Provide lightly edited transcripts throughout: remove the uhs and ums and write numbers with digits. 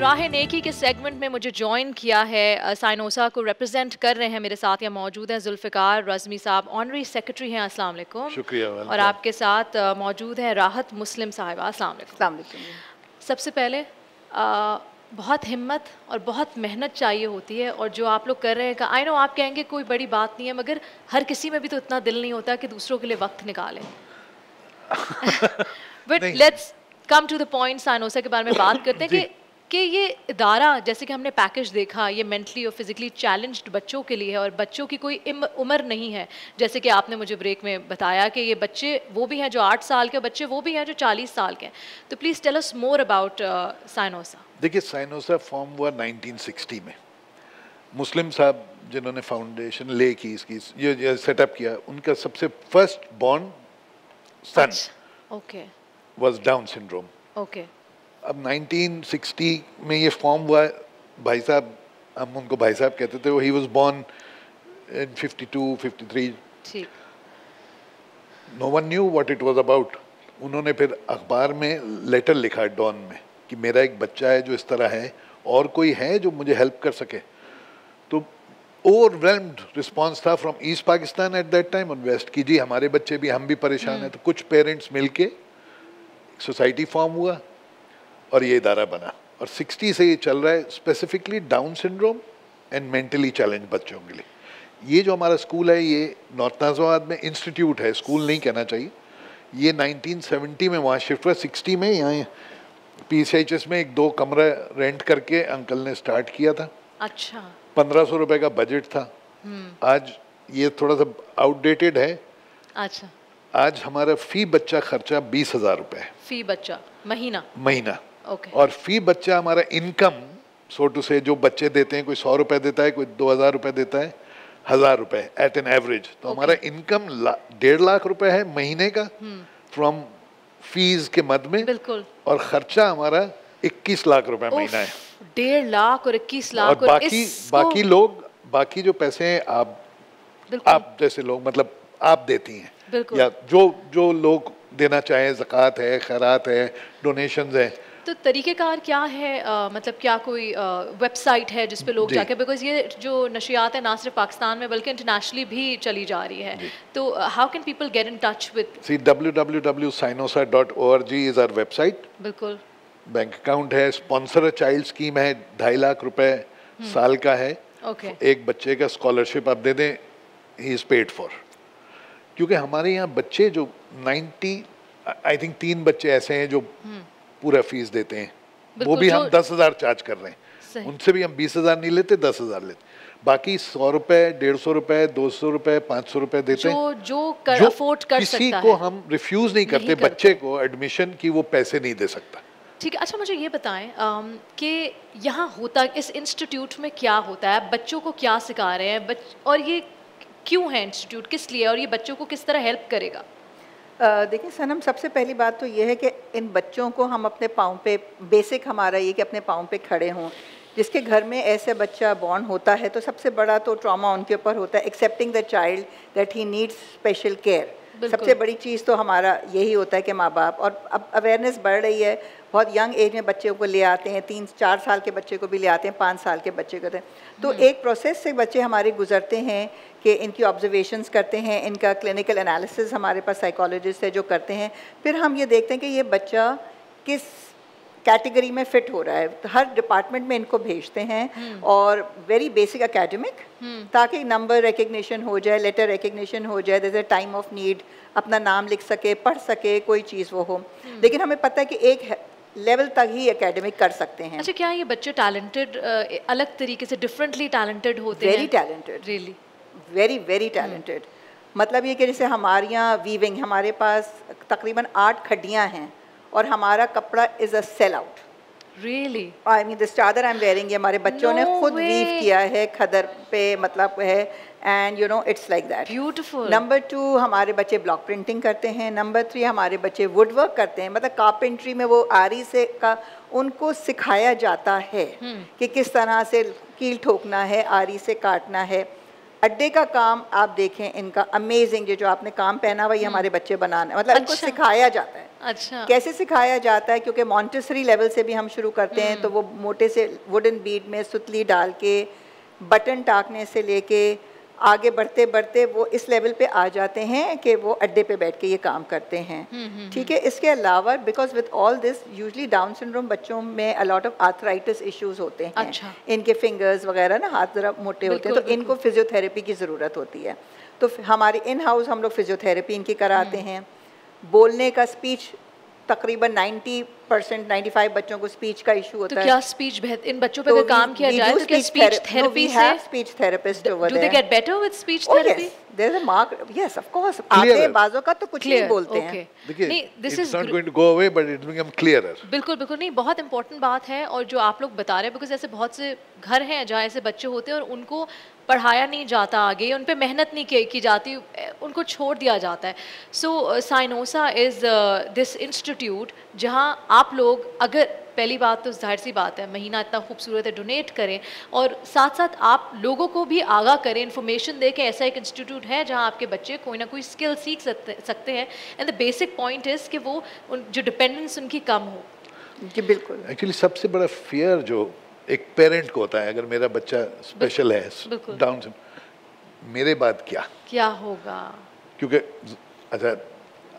राह नेकी के सेगमेंट में मुझे ज्वाइन किया है, साइनोसा को रिप्रेजेंट कर रहे हैं। मेरे साथ यहाँ मौजूद हैं जुल्फ़िकार रज़मी साहब, ऑनरी सेक्रेटरी हैं। अस्सलाम वालेकुम। शुक्रिया। और आपके साथ मौजूद हैं राहत मुस्लिम साहिबा। अस्सलाम वालेकुम। सबसे पहले बहुत हिम्मत और बहुत मेहनत चाहिए होती है, और जो आप लोग कर रहे हैं, आई नो आप कहेंगे कोई बड़ी बात नहीं है, मगर हर किसी में भी तो इतना दिल नहीं होता कि दूसरों के लिए वक्त निकालें। But let's come to the point. साइनोसा के बारे में बात करते हैं कि ये इदारा, जैसे कि हमने पैकेज देखा, ये मेंटली और फिजिकली चैलेंज्ड बच्चों के लिए है, और बच्चों की कोई उम्र नहीं है। जैसे कि आपने मुझे ब्रेक में बताया कि ये बच्चे वो भी हैं जो 8 साल के, बच्चे वो भी हैं जो 40 साल के हैं। तो please tell us more about साइनोसा। देखिए, साइनोसा फॉर्म हुआ 1960 में। मुस्लिम साहब जिन्होंने फाउंडेशन ले की इसकी ये सेटअप किया, उनका सबसे first born son was Down syndrome. अब 1960 में ये फॉर्म हुआ। भाई साहब, हम उनको भाई साहब कहते थे, ही वाज बोर्न इन 52 53। ठीक। No one knew what it was about. उन्होंने फिर अखबार में लेटर लिखा डॉन में कि मेरा एक बच्चा है जो इस तरह है, और कोई है जो मुझे हेल्प कर सके। तो ओवरवेल्म्ड रिस्पांस था from east Pakistan at that time और वेस्ट की, जी हमारे बच्चे भी, हम भी परेशान हैं। तो कुछ पेरेंट्स मिलके सोसाइटी फॉर्म हुआ और ये इदारा बना, और 60 से ये चल रहा है, specifically down syndrome and mentally challenge बच्चों के लिए। ये जो हमारा स्कूल है, ये नॉर्थ नाज़िमाबाद में इंस्टीट्यूट है, स्कूल नहीं कहना चाहिए। ये 1970 में वहाँ शिफ्ट हुआ। 60 में यहाँ PCHS में 1-2 कमरा रेंट करके अंकल ने स्टार्ट किया था। अच्छा। 1500 रुपए का बजट था। आज ये थोड़ा सा आउटडेटेड है। अच्छा। आज हमारा फी बच्चा खर्चा 20,000 रुपए है। फी बच्चा महीना। Okay. और फी बच्चा हमारा इनकम, सो टू से, जो बच्चे देते हैं, कोई 100 रुपए देता है, कोई 2000 रुपए देता है, 1000 रुपए एट एन एवरेज। तो हमारा इनकम 1.5 लाख रुपए है महीने का फ्रॉम फीस के मद में। बिल्कुल। और खर्चा हमारा 21 लाख रुपए महीना है। 1.5 लाख और 21 लाख। और बाकी लोग, बाकी जो पैसे हैं आप जैसे लोग, मतलब आप देती हैं, या जो लोग देना चाहें, ज़कात है, खैरात है, डोनेशंस है। तो तरीक़ेकार क्या है? मतलब क्या कोई वेबसाइट है जिस पे लोग जाके, बिकॉज ये जो नशियात है ना सिर्फ पाकिस्तान में बल्कि इंटरनेशनली भी चली जा रही है, तो how can people get in touch with? See www.sinosa.org is our website. बिल्कुल। बैंक अकाउंट है, स्पॉन्सर चाइल्ड स्कीम है, 2.5 लाख रुपए साल का है। एक बच्चे का स्कॉलरशिप आप दे दें, ही इज पेड फॉर। क्योंकि हमारे यहाँ बच्चे जो 90, आई थिंक 3 बच्चे ऐसे हैं जो पूरा फीस देते हैं, वो भी हम 10,000 चार्ज कर रहे हैं। उनसे भी हम 20,000 नहीं लेते, 10,000 लेते। बाकी 100 रुपए, 150 रुपए, 200 रुपए, 500 रुपए देते हैं। जो अफोर्ड कर सकता है, किसी को हम रिफ्यूज नहीं करते बच्चे को एडमिशन की, वो पैसे नहीं दे सकता। ठीक है। अच्छा, मुझे ये बताएं कि यहाँ होता, इस इंस्टीट्यूट में क्या होता है, बच्चों को क्या सिखा रहे हैं, और ये क्यों है इंस्टीट्यूट, किस लिए, और ये बच्चों को किस तरह हेल्प करेगा? देखिए सनम, सबसे पहली बात तो ये है कि इन बच्चों को हम अपने पाँव पे, बेसिक हमारा ये कि अपने पाँव पे खड़े हों। जिसके घर में ऐसे बच्चा बॉर्न होता है तो सबसे बड़ा तो ट्रॉमा उनके ऊपर होता है, accepting the child that he needs special care. सबसे बड़ी चीज़ तो हमारा यही होता है कि माँ बाप, और अब अवेयरनेस बढ़ रही है, बहुत यंग एज में बच्चों को ले आते हैं, 3-4 साल के बच्चे को भी ले आते हैं, 5 साल के बच्चे को। तो एक प्रोसेस से बच्चे हमारे गुजरते हैं कि इनकी ऑब्जर्वेशंस करते हैं, इनका क्लिनिकल एनालिसिस हमारे पास साइकोलॉजिस्ट है जो करते हैं। फिर हम ये देखते हैं कि ये बच्चा किस कैटेगरी में फिट हो रहा है, तो हर डिपार्टमेंट में इनको भेजते हैं। और वेरी बेसिक एकेडमिक, ताकि नंबर रिकग्निशन हो जाए, लेटर रिकग्निशन हो जाए, जैसे टाइम ऑफ नीड, अपना नाम लिख सके, पढ़ सके, कोई चीज़ वो हो। लेकिन हमें पता है कि एक लेवल तक ही एकेडमिक कर सकते हैं। अच्छा, क्या ये बच्चे टैलेंटेड, अलग तरीके से डिफरेंटली टैलेंटेड होते हैं? Very talented, really very talented. मतलब ये कि जैसे हमारे यहाँ वीविंग, हमारे पास तकरीबन 8 खड्डियाँ हैं और हमारा कपड़ा is a sell out. Really? I mean this चादर आई एम वेयरिंग, ये हमारे बच्चों ने खुद वीव किया है खदर पे, मतलब है, and you know it's like that. Beautiful. Number 2, हमारे बच्चे ब्लॉक प्रिंटिंग करते हैं। नंबर 3, हमारे बच्चे वुड वर्क करते हैं, मतलब कारपेंट्री में वो आरी से का उनको सिखाया जाता है कि किस तरह से कील ठोकना है, आरी से काटना है। अड्डे का काम आप देखें इनका अमेजिंग, जो आपने काम पहना हुआ ये हमारे बच्चे बनाना, मतलब इनको सिखाया जाता है। अच्छा। कैसे सिखाया जाता है, क्योंकि मॉन्टेसरी लेवल से भी हम शुरू करते हैं, तो वो मोटे से वुडन बीड में सुतली डाल के बटन टाकने से लेके आगे बढ़ते बढ़ते वो इस लेवल पे आ जाते हैं कि वो अड्डे पे बैठ के ये काम करते हैं। ठीक है, इसके अलावा because with all this usually down syndrome बच्चों में a lot of arthritis issues होते हैं। अच्छा। इनके फिंगर्स वगैरह ना हाथ ज़रा मोटे होते हैं, तो इनको फिजियोथेरेपी की ज़रूरत होती है। तो हमारे इन हाउस हम लोग फिजियोथेरेपी इनकी कराते हैं। बोलने का स्पीच तकरीबन 90% 95 बच्चों को स्पीच का इशू होता तो है। क्या स्पीच इन बच्चों पे अगर काम किया जाए तो क्या स्पीच थेरेपी से speech therapist over do they get better with speech therapy? There is a mark, yes of course. आते बाजों का तो कुछ नहीं बोलते हैं। देखिए, नहीं, this it's is not going to go away but it will become clearer. बिल्कुल बिल्कुल नहीं, बहुत इंपॉर्टेंट बात है। और जो आप लोग बता रहे हैं, बिकॉज ऐसे बहुत से घर हैं जहाँ ऐसे बच्चे होते हैं और उनको पढ़ाया नहीं जाता आगे, उन पे मेहनत नहीं की जाती, उनको छोड़ दिया जाता है। सो साइनोसा इज़ दिस इंस्टीट्यूट जहाँ आप लोग, अगर पहली बात तो जाहिर सी बात है महीना इतना खूबसूरत है, डोनेट करें और साथ साथ आप लोगों को भी आगाह करें, इन्फॉर्मेशन दे के ऐसा एक इंस्टीट्यूट है जहाँ आपके बच्चे कोई ना कोई स्किल सीख सकते हैं। And the basic point is कि वो जो डिपेंडेंस उनकी कम हो। जी बिल्कुल। एक्चुअली सबसे बड़ा फियर जो एक पेरेंट को होता है, अगर मेरा बच्चा स्पेशल है, डाउन सिंड्रोम, मेरे बाद क्या होगा, क्योंकि अच्छा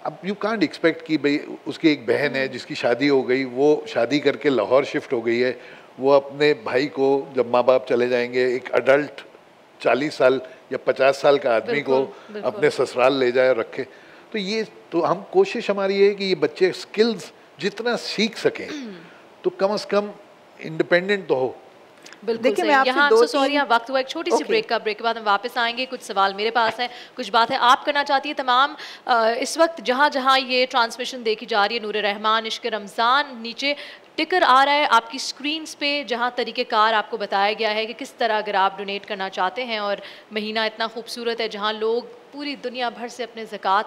अब यू कांट एक्सपेक्ट कि भाई उसकी एक बहन है जिसकी शादी हो गई, वो शादी करके लाहौर शिफ्ट हो गई है, वो अपने भाई को जब माँ बाप चले जाएंगे, एक अडल्ट 40 साल या 50 साल का आदमी को अपने ससुराल ले जाए और रखे। तो ये तो हम कोशिश हमारी है कि ये बच्चे स्किल्स जितना सीख सकें तो कम से कम इंडिपेंडेंट तो हो। देखिए मैं आपसे सॉरी, वक्त हुआ एक छोटी सी ब्रेक का। ब्रेक के बाद हम वापस आएंगे। कुछ सवाल मेरे पास हैं, कुछ बात है आप करना चाहती है तमाम। इस वक्त जहाँ जहाँ ये ट्रांसमिशन देखी जा रही है, नूर रहमान इश्क रमज़ान नीचे टिकर आ रहा है आपकी स्क्रीन्स पे, जहाँ तरीक़ेकार आपको बताया गया है कि किस तरह अगर आप डोनेट करना चाहते हैं। और महीना इतना खूबसूरत है जहाँ लोग पूरी दुनिया भर से अपने ज़कात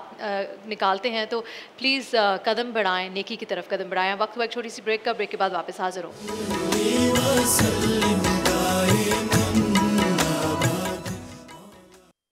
निकालते हैं, तो प्लीज़ कदम बढ़ाएं, नेकी की तरफ कदम बढ़ाएं। वक्त हुआ एक छोटी सी ब्रेक का। ब्रेक के बाद वापस हाजिर हो।